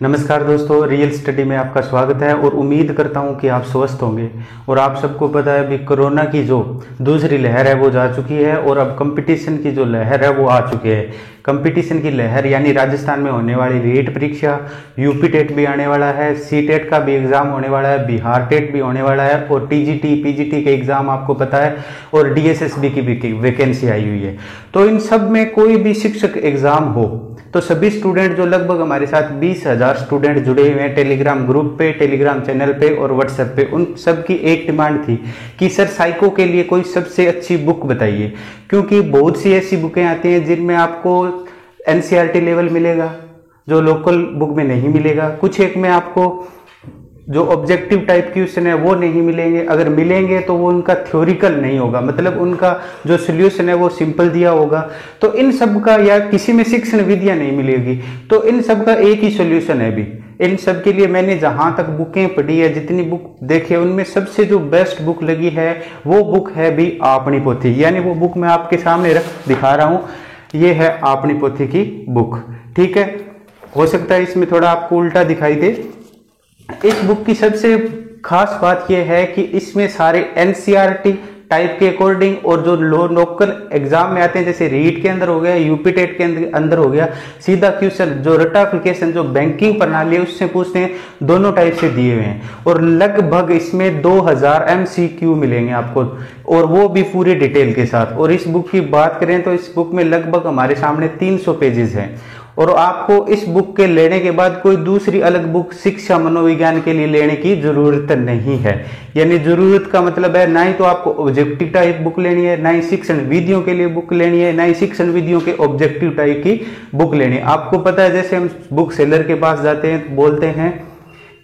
नमस्कार दोस्तों, real study में आपका स्वागत है और उम्मीद करता हूं कि आप स्वस्थ होंगे। और आप सबको पता है अभी कोरोना की जो दूसरी लहर है वो जा चुकी है और अब कंपटीशन की जो लहर है वो आ चुकी है। कंपटीशन की लहर यानी राजस्थान में होने वाली रीट परीक्षा, यूपी टेट भी आने वाला है, सी टेट का भी एग्जाम होने वाला है, बिहार टेट भी होने वाला है और टीजीटी पीजीटी के एग्जाम आपको पता है और डीएसएसबी की भी वैकेंसी आई हुई है। तो इन सब में कोई भी शिक्षक एग्जाम हो तो सभी स्टूडेंट जो लगभग हमारे साथ 20,000 स्टूडेंट जुड़े हुए हैं टेलीग्राम ग्रुप पे, टेलीग्राम चैनल पे और व्हाट्सएप पे, उन सब की एक डिमांड थी कि सर साइको के लिए कोई सबसे अच्छी बुक बताइए, क्योंकि बहुत सी ऐसी बुकें आती हैं जिनमें आपको एनसीईआरटी लेवल मिलेगा जो लोकल बुक में नहीं मिलेगा। कुछ एक में आपको जो ऑब्जेक्टिव टाइप क्वेश्चन है वो नहीं मिलेंगे, अगर मिलेंगे तो वो उनका थ्योरिकल नहीं होगा, मतलब उनका जो सोल्यूशन है वो सिंपल दिया होगा। तो इन सब का या किसी में शिक्षण विधियां नहीं मिलेगी, तो इन सब का एक ही सोल्यूशन है। भी इन सब के लिए मैंने जहां तक बुकें पढ़ी है, जितनी बुक देखी है, उनमें सबसे जो बेस्ट बुक लगी है वो बुक है भी आपनी पोथी। यानी वो बुक मैं आपके सामने रख दिखा रहा हूं, ये है आपनी पोथी की बुक। ठीक है, हो सकता है इसमें थोड़ा आपको उल्टा दिखाई दे। इस बुक की सबसे खास बात यह है कि इसमें सारे एनसीईआरटी टाइप के अकॉर्डिंग और जो लोकल एग्जाम में आते हैं, जैसे रीट के अंदर हो गया, यूपी टेट के अंदर हो गया, सीधा क्वेश्चन जो रटाफिकेशन जो बैंकिंग प्रणाली है उससे पूछते हैं, दोनों टाइप से दिए हुए हैं। और लगभग इसमें 2000 एमसीक्यू मिलेंगे आपको, और वो भी पूरी डिटेल के साथ। और इस बुक की बात करें तो इस बुक में लगभग हमारे सामने 300 पेजेस हैं। और आपको इस बुक के लेने के बाद कोई दूसरी अलग बुक शिक्षा मनोविज्ञान के लिए लेने की जरूरत नहीं है। यानी जरूरत का मतलब है ना ही तो आपको ऑब्जेक्टिव टाइप बुक लेनी है, ना ही शिक्षण विधियों के लिए बुक लेनी है, ना ही शिक्षण विधियों के ऑब्जेक्टिव टाइप की बुक लेनी है। आपको पता है जैसे हम बुक सेलर के पास जाते हैं तो बोलते हैं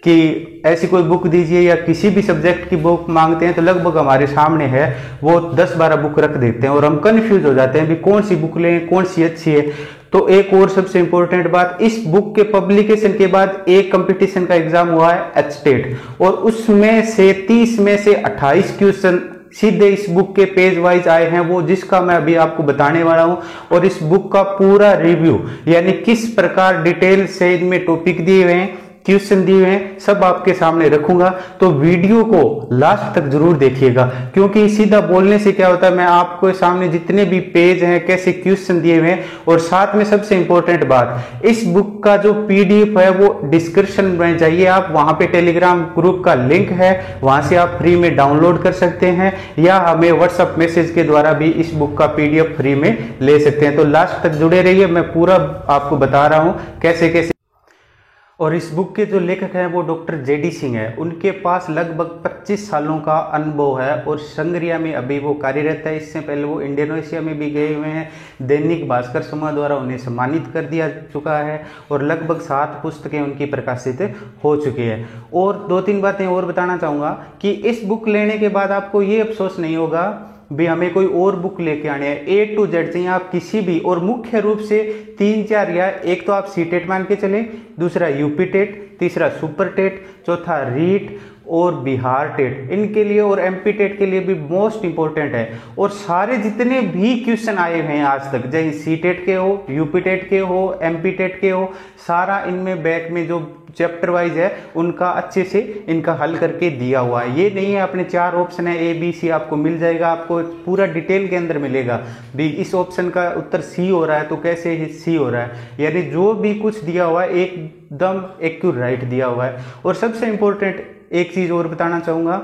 कि ऐसी कोई बुक दीजिए या किसी भी सब्जेक्ट की बुक मांगते हैं तो लगभग हमारे सामने है वो 10-12 बुक रख देते हैं और हम कंफ्यूज हो जाते हैं भी कौन सी बुक लें, कौन सी अच्छी है। तो एक और सबसे इंपॉर्टेंट बात, इस बुक के पब्लिकेशन के बाद एक कंपटीशन का एग्जाम हुआ है एचटेट, और उसमें से 30 में से 28 क्वेश्चन सीधे इस बुक के पेज वाइज आए हैं, वो जिसका मैं अभी आपको बताने वाला हूं। और इस बुक का पूरा रिव्यू यानी किस प्रकार डिटेल से इनमें टॉपिक दिए हुए हैं, क्वेश्चन दिए हुए हैं, सब आपके सामने रखूंगा। तो वीडियो को लास्ट तक जरूर देखिएगा, क्योंकि सीधा बोलने से क्या होता है, मैं आपको सामने जितने भी पेज हैं, कैसे क्वेश्चन दिए हुए हैं, और साथ में सबसे इंपॉर्टेंट बात, इस बुक का जो पीडीएफ है वो डिस्क्रिप्शन में जाइए आप, वहां पे टेलीग्राम ग्रुप का लिंक है, वहां से आप फ्री में डाउनलोड कर सकते हैं या हमें व्हाट्सएप मैसेज के द्वारा भी इस बुक का पीडीएफ फ्री में ले सकते हैं। तो लास्ट तक जुड़े रहिए, मैं पूरा आपको बता रहा हूं कैसे कैसे। और इस बुक के जो लेखक हैं वो डॉक्टर जेडी सिंह है। उनके पास लगभग 25 सालों का अनुभव है और संग्रिया में अभी वो कार्यरत है। इससे पहले वो इंडोनेशिया में भी गए हुए हैं। दैनिक भास्कर समाज द्वारा उन्हें सम्मानित कर दिया चुका है और लगभग 7 पुस्तकें उनकी प्रकाशित हो चुकी है। और 2-3 बातें और बताना चाहूँगा कि इस बुक लेने के बाद आपको ये अफसोस नहीं होगा भी हमें कोई और बुक लेके आने हैं। A to Z चाहिए आप किसी भी, और मुख्य रूप से 3-4 या एक तो आप सी टेट मान के चले, दूसरा यूपी टेट, तीसरा सुपर टेट, चौथा रीट और बिहार टेट, इनके लिए और एमपी टेट के लिए भी मोस्ट इंपॉर्टेंट है। और सारे जितने भी क्वेश्चन आए हुए हैं आज तक, चाहे सी टेट के हो, यूपी टेट के हो, एमपी टेट के हो, सारा इनमें बैक में जो चैप्टर वाइज है उनका अच्छे से इनका हल करके दिया हुआ है। ये नहीं है अपने 4 ऑप्शन है ए बी सी, आपको मिल जाएगा, आपको पूरा डिटेल के अंदर मिलेगा भी इस ऑप्शन का उत्तर सी हो रहा है तो कैसे सी हो रहा है, यानी जो भी कुछ दिया हुआ है एकदम एक्यूरेट दिया हुआ है। और सबसे इंपॉर्टेंट एक चीज और बताना चाहूंगा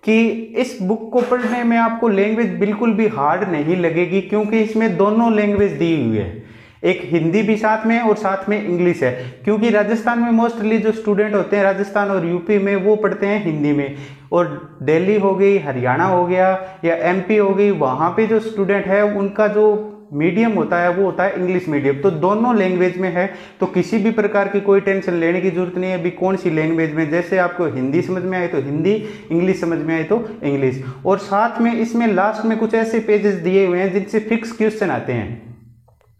कि इस बुक को पढ़ने में आपको लैंग्वेज बिल्कुल भी हार्ड नहीं लगेगी, क्योंकि इसमें दोनों लैंग्वेज दी हुई है, एक हिंदी भी साथ में और साथ में इंग्लिश है। क्योंकि राजस्थान में मोस्टली जो स्टूडेंट होते हैं राजस्थान और यूपी में वो पढ़ते हैं हिंदी में, और दिल्ली हो गई, हरियाणा हो गया या एमपी हो गई, वहां पे जो स्टूडेंट है उनका जो मीडियम होता है वो होता है इंग्लिश मीडियम। तो दोनों लैंग्वेज में है, तो किसी भी प्रकार की कोई टेंशन लेने की जरूरत नहीं है भी कौन सी लैंग्वेज में, जैसे आपको हिंदी समझ में आए तो हिंदी, इंग्लिश समझ में आए तो इंग्लिश। और साथ में इसमें लास्ट में कुछ ऐसे पेजेस दिए हुए हैं जिनसे फिक्स क्वेश्चन आते हैं,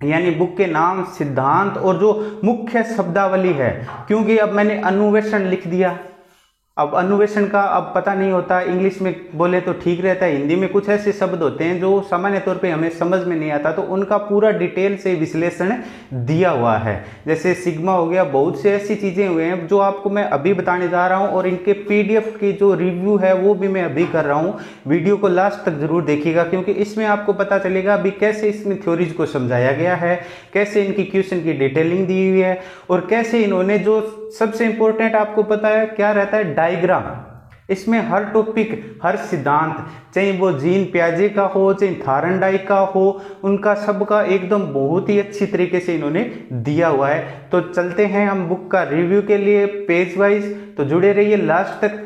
यानी बुक के नाम, सिद्धांत और जो मुख्य शब्दावली है। क्योंकि अब मैंने अनुवेशन लिख दिया अब अन्वेषण का अब पता नहीं होता, इंग्लिश में बोले तो ठीक रहता है, हिंदी में कुछ ऐसे शब्द होते हैं जो सामान्य तौर पे हमें समझ में नहीं आता, तो उनका पूरा डिटेल से विश्लेषण दिया हुआ है। जैसे सिग्मा हो गया, बहुत से ऐसी चीजें हुए हैं जो आपको मैं अभी बताने जा रहा हूं, और इनके पीडीएफ की जो रिव्यू है वो भी मैं अभी कर रहा हूं। वीडियो को लास्ट तक जरूर देखिएगा, क्योंकि इसमें आपको पता चलेगा अभी कैसे इसमें थ्योरीज को समझाया गया है, कैसे इनकी क्वेश्चन की डिटेलिंग दी हुई है, और कैसे इन्होंने जो सबसे इंपॉर्टेंट आपको पता है क्या रहता है, डायग्राम। इसमें हर टॉपिक, हर सिद्धांत, चाहे वो जीन पियाजे का हो, चाहे थायरॉइड का हो, उनका सबका एकदम बहुत ही अच्छी तरीके से इन्होंने दिया हुआ है। तो चलते हैं हम बुक का रिव्यू के लिए पेज वाइज, तो जुड़े रहिए लास्ट तक।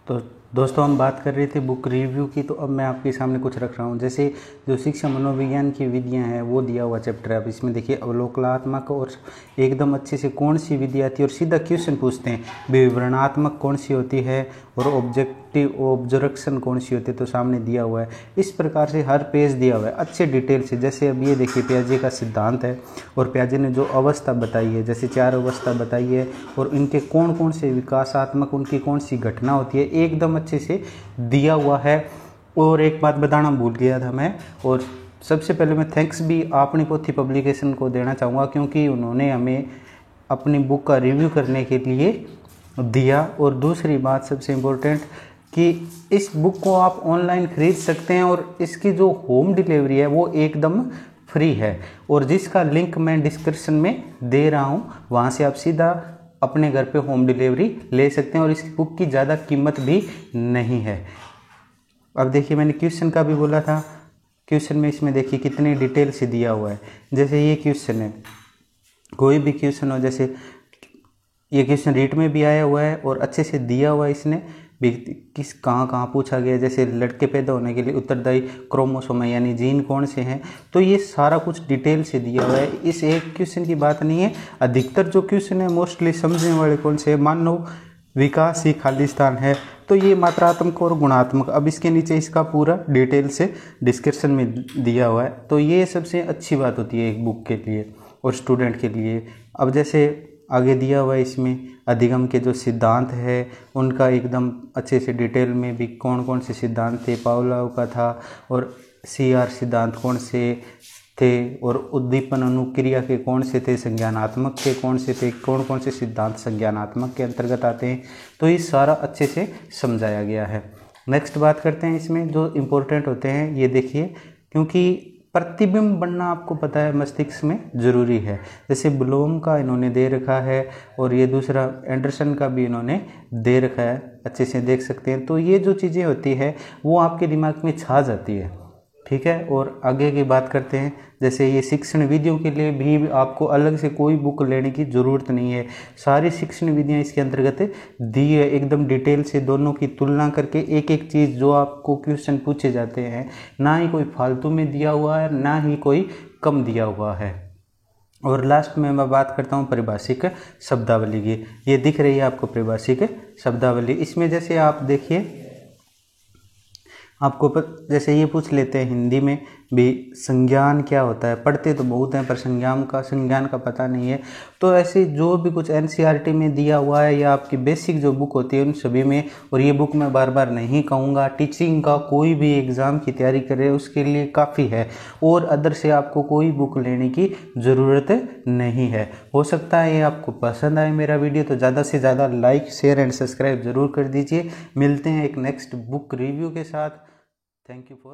तो दोस्तों हम बात कर रहे थे बुक रिव्यू की, तो अब मैं आपके सामने कुछ रख रहा हूँ। जैसे जो शिक्षा मनोविज्ञान की विधियाँ हैं वो दिया हुआ चैप्टर है। अब इसमें देखिए अवलोकनात्मक और एकदम अच्छे से कौन सी विधि आती है, और सीधा क्वेश्चन पूछते हैं विवरणात्मक कौन सी होती है और ऑब्जेक्टिव ऑब्जर्वेशन कौन सी होती है, तो सामने दिया हुआ है। इस प्रकार से हर पेज दिया हुआ है अच्छे डिटेल से। जैसे अब ये देखिए पियाजे का सिद्धांत है, और पियाजे ने जो अवस्था बताई है, जैसे 4 अवस्था बताई है, और इनके कौन कौन से विकासात्मक उनकी कौन सी घटना होती है, एकदम अच्छे से दिया हुआ है। और एक बात बताना भूल गया था मैं, और सबसे पहले मैं थैंक्स भी आपनी पोथी पब्लिकेशन को देना चाहूँगा, क्योंकि उन्होंने हमें अपनी बुक का रिव्यू करने के लिए दिया। और दूसरी बात सबसे इम्पोर्टेंट कि इस बुक को आप ऑनलाइन खरीद सकते हैं, और इसकी जो होम डिलीवरी है वो एकदम फ्री है, और जिसका लिंक मैं डिस्क्रिप्शन में दे रहा हूँ, वहाँ से आप सीधा अपने घर पे होम डिलीवरी ले सकते हैं, और इस बुक की ज़्यादा कीमत भी नहीं है। अब देखिए मैंने क्वेश्चन का भी बोला था, क्वेश्चन में इसमें देखिए कितने डिटेल से दिया हुआ है। जैसे ये क्वेश्चन है, कोई भी क्वेश्चन हो, जैसे ये क्वेश्चन रीट में भी आया हुआ है और अच्छे से दिया हुआ है इसने भी, किस कहाँ पूछा गया। जैसे लड़के पैदा होने के लिए उत्तरदायी क्रोमोसोम है, यानी जीन कौन से हैं, तो ये सारा कुछ डिटेल से दिया हुआ है। इस एक क्वेश्चन की बात नहीं है, अधिकतर जो क्वेश्चन है मोस्टली समझने वाले कौन से है, मानव विकास ही खालिस्तान है, तो ये मात्रात्मक और गुणात्मक। अब इसके नीचे इसका पूरा डिटेल से डिस्क्रिप्शन में दिया हुआ है, तो ये सबसे अच्छी बात होती है एक बुक के लिए और स्टूडेंट के लिए। अब जैसे आगे दिया हुआ है इसमें अधिगम के जो सिद्धांत है उनका एकदम अच्छे से डिटेल में भी कौन कौन से सिद्धांत थे, पावलोव का था, और CR सिद्धांत कौन से थे, और उद्दीपन अनुक्रिया के कौन से थे, संज्ञानात्मक के कौन से थे, कौन कौन से सिद्धांत संज्ञानात्मक के अंतर्गत आते हैं, तो ये सारा अच्छे से समझाया गया है। नेक्स्ट बात करते हैं इसमें जो इम्पोर्टेंट होते हैं, ये देखिए, क्योंकि प्रतिबिंब बनना आपको पता है मस्तिष्क में ज़रूरी है। जैसे ब्लूम का इन्होंने दे रखा है, और ये दूसरा एंडरसन का भी इन्होंने दे रखा है, अच्छे से देख सकते हैं। तो ये जो चीज़ें होती है वो आपके दिमाग में छा जाती है, ठीक है। और आगे की बात करते हैं, जैसे ये शिक्षण विधियों के लिए भी आपको अलग से कोई बुक लेने की ज़रूरत नहीं है, सारी शिक्षण विधियाँ इसके अंतर्गत दी है, एकदम डिटेल से दोनों की तुलना करके एक एक चीज़ जो आपको क्वेश्चन पूछे जाते हैं, ना ही कोई फालतू में दिया हुआ है, ना ही कोई कम दिया हुआ है। और लास्ट में मैं बात करता हूँ परिभाषिक शब्दावली की। ये दिख रही है आपको परिभाषिक शब्दावली। इसमें जैसे आप देखिए, आपको जैसे ये पूछ लेते हैं हिंदी में भी संज्ञान क्या होता है, पढ़ते तो बहुत हैं पर संज्ञान का पता नहीं है। तो ऐसे जो भी कुछ NCERT में दिया हुआ है या आपकी बेसिक जो बुक होती है उन सभी में, और ये बुक मैं बार बार नहीं कहूँगा, टीचिंग का कोई भी एग्ज़ाम की तैयारी करे उसके लिए काफ़ी है, और अदर से आपको कोई बुक लेने की ज़रूरत नहीं है। हो सकता है ये आपको पसंद आए मेरा वीडियो, तो ज़्यादा से ज़्यादा लाइक शेयर एंड सब्सक्राइब ज़रूर कर दीजिए। मिलते हैं एक नेक्स्ट बुक रिव्यू के साथ। Thank you for